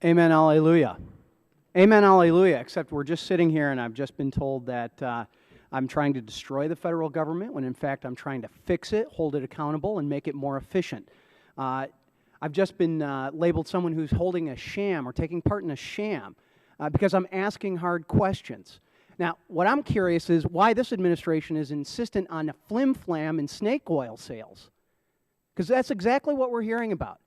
Amen, alleluia. Amen, alleluia, except we're just sitting here and I've just been told that I'm trying to destroy the federal government when in fact I'm trying to fix it, hold it accountable, and make it more efficient. I've just been labeled someone who's holding a sham or taking part in a sham because I'm asking hard questions. Now, what I'm curious is why this administration is insistent on the flim-flam and snake oil sales, because that's exactly what we're hearing about.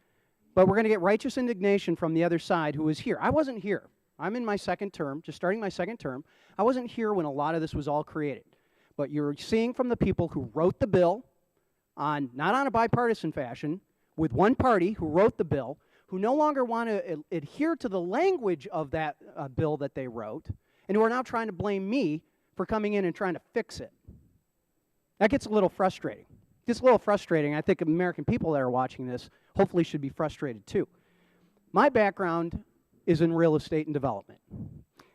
But we're going to get righteous indignation from the other side who is here. I wasn't here. I'm in my second term, just starting my second term. I wasn't here when a lot of this was all created. But you're seeing from the people who wrote the bill, not on a bipartisan fashion, with one party who wrote the bill, who no longer want to adhere to the language of that bill that they wrote, and who are now trying to blame me for coming in and trying to fix it. That gets a little frustrating. It gets a little frustrating. I think American people that are watching this hopefully should be frustrated too. My background is in real estate and development.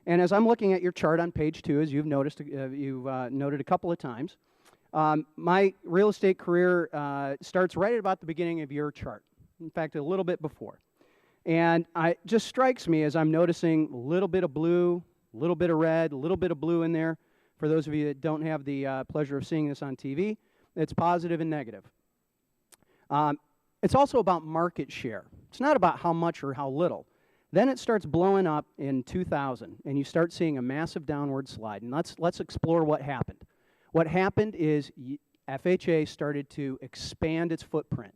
And as I'm looking at your chart on page 2, as you've noticed, noted a couple of times, my real estate career starts right at about the beginning of your chart. In fact, a little bit before. And it just strikes me as I'm noticing a little bit of blue, a little bit of red, a little bit of blue in there. For those of you that don't have the pleasure of seeing this on TV, it's positive and negative. It's also about market share. It's not about how much or how little. Then it starts blowing up in 2000, and you start seeing a massive downward slide. And let's explore what happened. What happened is FHA started to expand its footprint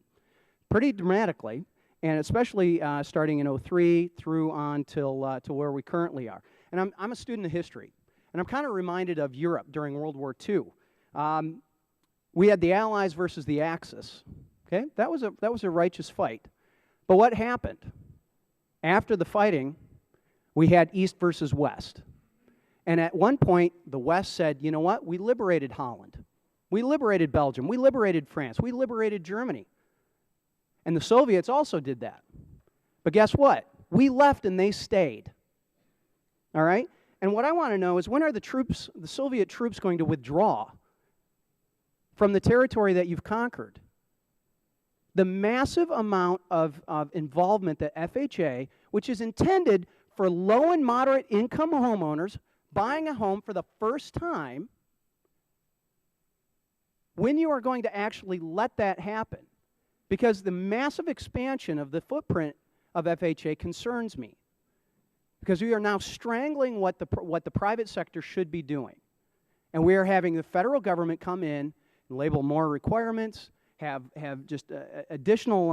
pretty dramatically, and especially starting in 03 through on till to where we currently are. And I'm a student of history, and I'm kind of reminded of Europe during World War II. We had the Allies versus the Axis. Okay, that was a righteous fight. But what happened? After the fighting, we had East versus West. And at one point, the West said, you know what? We liberated Holland. We liberated Belgium. We liberated France. We liberated Germany. And the Soviets also did that. But guess what? We left and they stayed. All right? And what I want to know is when are the Soviet troops going to withdraw from the territory that you've conquered? The massive amount of involvement that FHA, which is intended for low and moderate income homeowners buying a home for the first time, when you are going to actually let that happen. Because the massive expansion of the footprint of FHA concerns me. Because we are now strangling what the private sector should be doing. And we are having the federal government come in and label more requirements, have just additional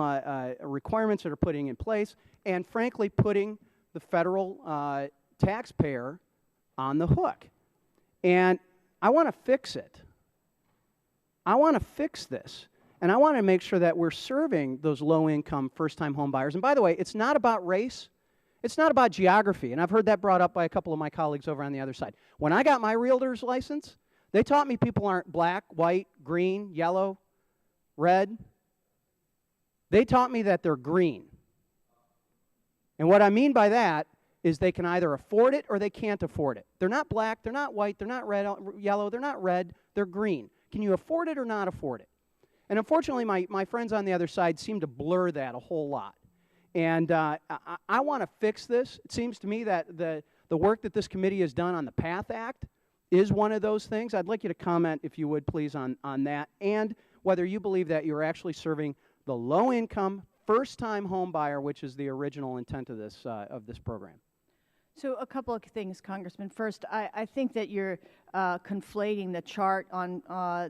requirements that are putting in place, and frankly putting the federal taxpayer on the hook. And I want to fix it. I want to fix this. And I want to make sure that we're serving those low-income first-time home buyers. And by the way, it's not about race. It's not about geography. And I've heard that brought up by a couple of my colleagues over on the other side. When I got my realtor's license, they taught me people aren't black, white, green, yellow, red. They taught me that they're green. And what I mean by that is they can either afford it or they can't afford it. They're not black, they're not white, they're not red, yellow, they're not red, they're green. Can you afford it or not afford it? And unfortunately, my friends on the other side seem to blur that a whole lot. And I want to fix this. It seems to me that the work that this committee has done on the PATH Act is one of those things. I'd like you to comment, if you would, please, on that, and whether you believe that you're actually serving the low-income, first-time home buyer, which is the original intent of this program. So a couple of things, Congressman. First, I think that you're conflating the chart on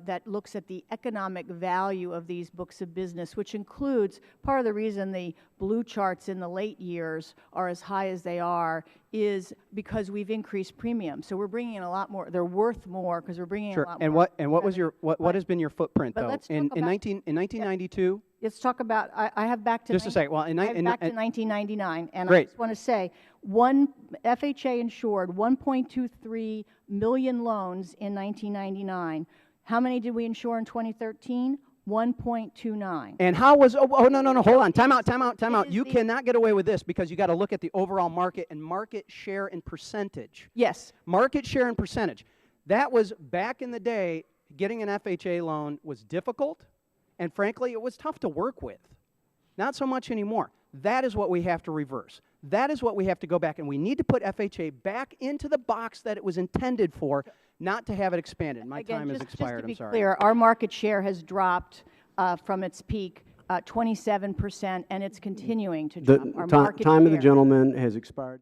that looks at the economic value of these books of business, which includes part of the reason the blue charts in the late years are as high as they are is because we've increased premium. So we're bringing in a lot more. They're worth more because we're bringing in a lot more. And what was your what has been your footprint though in 1992? Let's talk about. I have back to just a second. Well, I have back to 1999, and great. I just want to say one FHA insured 1.23 million loans in 1999. How many did we insure in 2013? 1.29. And how was, no, hold on, time out. You cannot get away with this because you got to look at the overall market and market share and percentage. Yes. Market share and percentage. That was, back in the day, getting an FHA loan was difficult, and frankly, it was tough to work with. Not so much anymore. That is what we have to reverse. That is what we have to go back, and we need to put FHA back into the box that it was intended for, not to have it expanded. My time has expired. Just to I'm sorry. be clear, our market share has dropped from its peak 27%, and it's continuing to drop. Our market Time of the share. gentleman has expired.